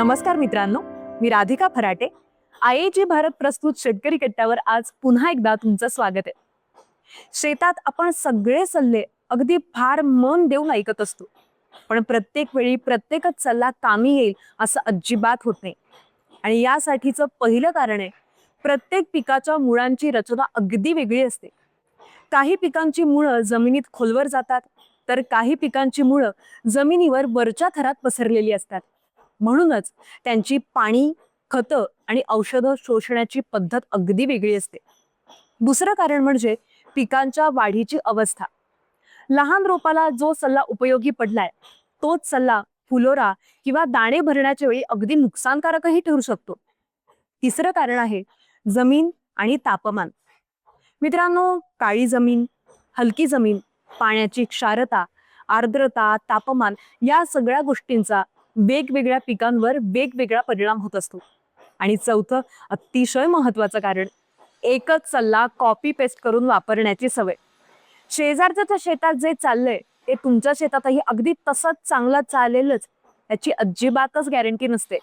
नमस्कार मित्रांनो, मी राधिका फराटे. आयएजी भारत प्रस्तुत शेतकरी कट्ट्यावर आज पुन्हा एकदा तुमचं स्वागत आहे. शेतात आपण सगळे सल्ले अगदी फार मन देऊन ऐकत असतो, पण प्रत्येक वेळी प्रत्येकच सल्ला कामी येईल असं अजिबात होत नाही. आणि यासाठीचं पहिलं कारण आहे, प्रत्येक पिकाच्या मुळांची रचना अगदी वेगळी असते. काही पिकांची मुळं जमिनीत खोलवर जातात, तर काही पिकांची मुळं जमिनीवर वरच्या थरात पसरलेली असतात. म्हणूनच त्यांची पाणी, खतं आणि औषधं शोषण्याची पद्धत अगदी वेगळी असते. दुसरं कारण म्हणजे पिकांच्या वाढीची अवस्था. लहान रोपाला जो सल्ला उपयोगी पडलाय, तोच सल्ला फुलोरा किंवा दाणे भरण्याच्या वेळी अगदी नुकसानकारकही ठरू शकतो. तिसरं कारण आहे जमीन आणि तापमान. मित्रांनो, काळी जमीन, हलकी जमीन, पाण्याची क्षारता, आर्द्रता, तापमान या सगळ्या गोष्टींचा वेगवेगळ्या पिकांवर वेगवेगळा परिणाम होत असतो. आणि चौथं अतिशय महत्वाचं कारण, एकच सल्ला कॉपी पेस्ट करून वापरण्याची सवय. शेजारच्या शेतात जे चाललंय ते तुमच्या शेतातही अगदी तसंच चांगलं चालेलच याची अजिबातच गॅरंटी नसते.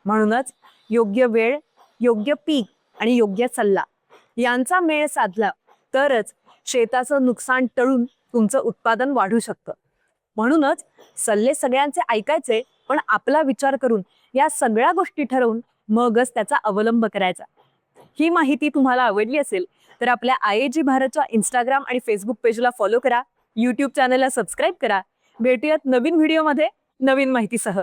म्हणूनच योग्य वेळ, योग्य पीक आणि योग्य सल्ला यांचा मेळ साधला तरच शेताचं नुकसान टळून तुमचं उत्पादन वाढू शकतं. म्हणूनच सल्ले सगळ्यांचे ऐकायचे, पण आपला विचार करून या सगळ्या गोष्टी ठरवून मगच त्याचा अवलंब करायचा. ही माहिती तुम्हाला आवडली असेल तर आपल्या आयएजी भारतच्या इंस्टाग्राम आणि फेसबुक पेजला फॉलो करा, यूट्यूब चॅनलला सबस्क्राईब करा. भेटूयात नवीन व्हिडिओमध्ये नवीन माहितीसह.